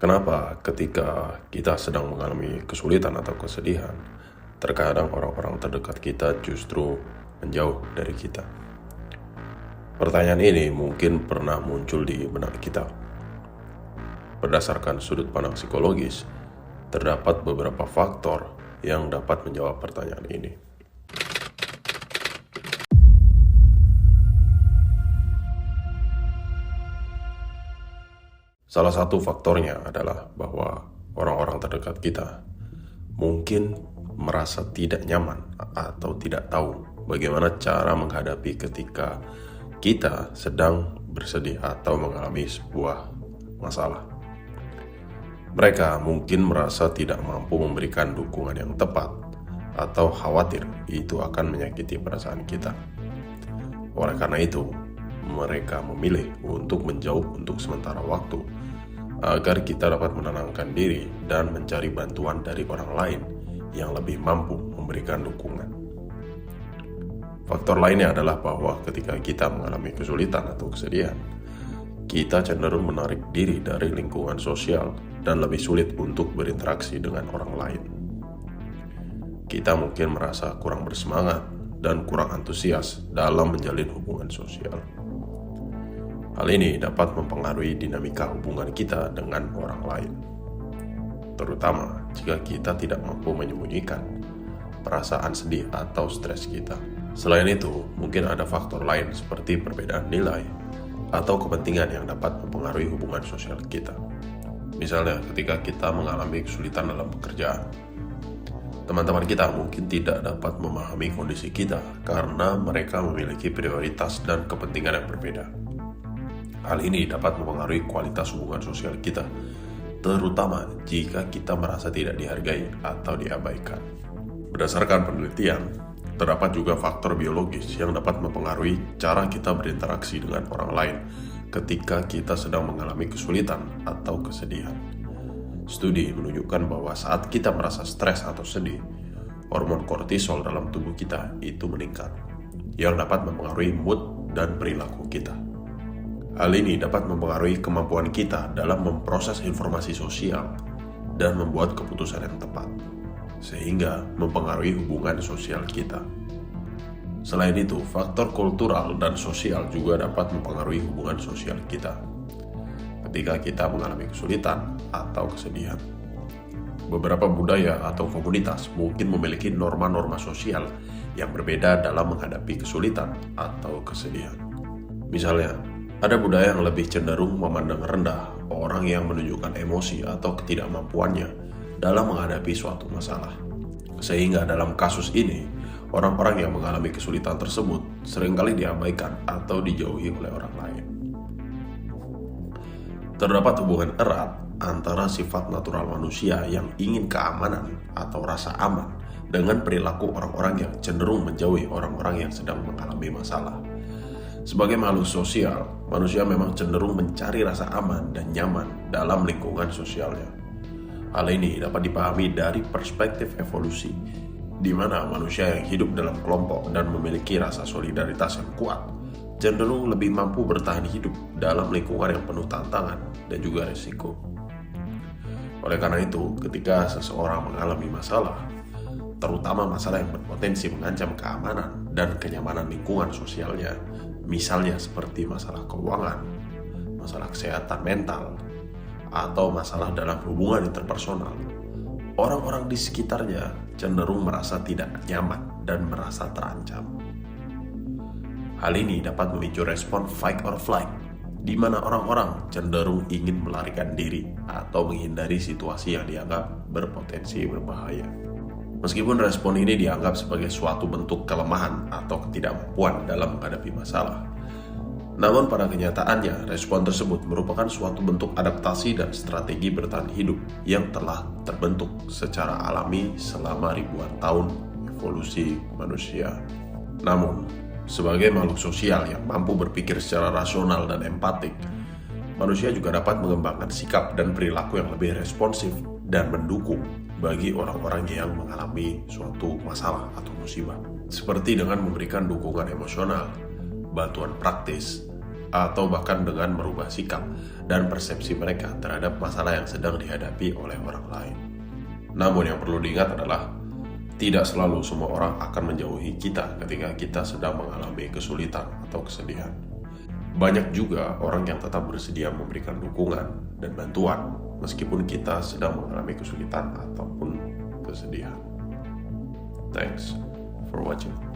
Kenapa ketika kita sedang mengalami kesulitan atau kesedihan, terkadang orang-orang terdekat kita justru menjauh dari kita? Pertanyaan ini mungkin pernah muncul di benak kita. Berdasarkan sudut pandang psikologis, terdapat beberapa faktor yang dapat menjawab pertanyaan ini. Salah satu faktornya adalah bahwa orang-orang terdekat kita mungkin merasa tidak nyaman atau tidak tahu bagaimana cara menghadapi ketika kita sedang bersedih atau mengalami sebuah masalah. Mereka mungkin merasa tidak mampu memberikan dukungan yang tepat atau khawatir itu akan menyakiti perasaan kita. Oleh karena itu, mereka memilih untuk menjauh untuk sementara waktu agar kita dapat menenangkan diri dan mencari bantuan dari orang lain yang lebih mampu memberikan dukungan. Faktor lainnya adalah bahwa ketika kita mengalami kesulitan atau kesedihan, kita cenderung menarik diri dari lingkungan sosial dan lebih sulit untuk berinteraksi dengan orang lain. Kita mungkin merasa kurang bersemangat dan kurang antusias dalam menjalin hubungan sosial. Hal ini dapat mempengaruhi dinamika hubungan kita dengan orang lain, terutama jika kita tidak mampu menyembunyikan perasaan sedih atau stres kita. Selain itu, mungkin ada faktor lain seperti perbedaan nilai atau kepentingan yang dapat mempengaruhi hubungan sosial kita. Misalnya, ketika kita mengalami kesulitan dalam pekerjaan, teman-teman kita mungkin tidak dapat memahami kondisi kita karena mereka memiliki prioritas dan kepentingan yang berbeda. Hal ini dapat mempengaruhi kualitas hubungan sosial kita, terutama jika kita merasa tidak dihargai atau diabaikan. Berdasarkan penelitian, terdapat juga faktor biologis yang dapat mempengaruhi cara kita berinteraksi dengan orang lain ketika kita sedang mengalami kesulitan atau kesedihan. Studi menunjukkan bahwa saat kita merasa stres atau sedih, hormon kortisol dalam tubuh kita itu meningkat, yang dapat mempengaruhi mood dan perilaku kita. Hal ini dapat mempengaruhi kemampuan kita dalam memproses informasi sosial dan membuat keputusan yang tepat, sehingga mempengaruhi hubungan sosial kita. Selain itu, faktor kultural dan sosial juga dapat mempengaruhi hubungan sosial kita ketika kita mengalami kesulitan atau kesedihan. Beberapa budaya atau komunitas mungkin memiliki norma-norma sosial yang berbeda dalam menghadapi kesulitan atau kesedihan. Misalnya, ada budaya yang lebih cenderung memandang rendah orang yang menunjukkan emosi atau ketidakmampuannya dalam menghadapi suatu masalah. Sehingga dalam kasus ini, orang-orang yang mengalami kesulitan tersebut seringkali diabaikan atau dijauhi oleh orang lain. Terdapat hubungan erat antara sifat natural manusia yang ingin keamanan atau rasa aman dengan perilaku orang-orang yang cenderung menjauhi orang-orang yang sedang mengalami masalah. Sebagai makhluk sosial, manusia memang cenderung mencari rasa aman dan nyaman dalam lingkungan sosialnya. Hal ini dapat dipahami dari perspektif evolusi, di mana manusia yang hidup dalam kelompok dan memiliki rasa solidaritas yang kuat, cenderung lebih mampu bertahan hidup dalam lingkungan yang penuh tantangan dan juga risiko. Oleh karena itu, ketika seseorang mengalami masalah, terutama masalah yang berpotensi mengancam keamanan dan kenyamanan lingkungan sosialnya, misalnya seperti masalah keuangan, masalah kesehatan mental, atau masalah dalam hubungan interpersonal, orang-orang di sekitarnya cenderung merasa tidak nyaman dan merasa terancam. Hal ini dapat memicu respon fight or flight, di mana orang-orang cenderung ingin melarikan diri atau menghindari situasi yang dianggap berpotensi berbahaya. Meskipun respon ini dianggap sebagai suatu bentuk kelemahan atau ketidakmampuan dalam menghadapi masalah, namun pada kenyataannya respon tersebut merupakan suatu bentuk adaptasi dan strategi bertahan hidup yang telah terbentuk secara alami selama ribuan tahun evolusi manusia. Namun, sebagai makhluk sosial yang mampu berpikir secara rasional dan empatik, manusia juga dapat mengembangkan sikap dan perilaku yang lebih responsif dan mendukung bagi orang-orang yang mengalami suatu masalah atau musibah, seperti dengan memberikan dukungan emosional, bantuan praktis, atau bahkan dengan merubah sikap dan persepsi mereka terhadap masalah yang sedang dihadapi oleh orang lain. Namun yang perlu diingat adalah tidak selalu semua orang akan menjauhi kita ketika kita sedang mengalami kesulitan atau kesedihan. Banyak juga orang yang tetap bersedia memberikan dukungan dan bantuan meskipun kita sedang mengalami kesulitan ataupun kesedihan. Thanks for watching.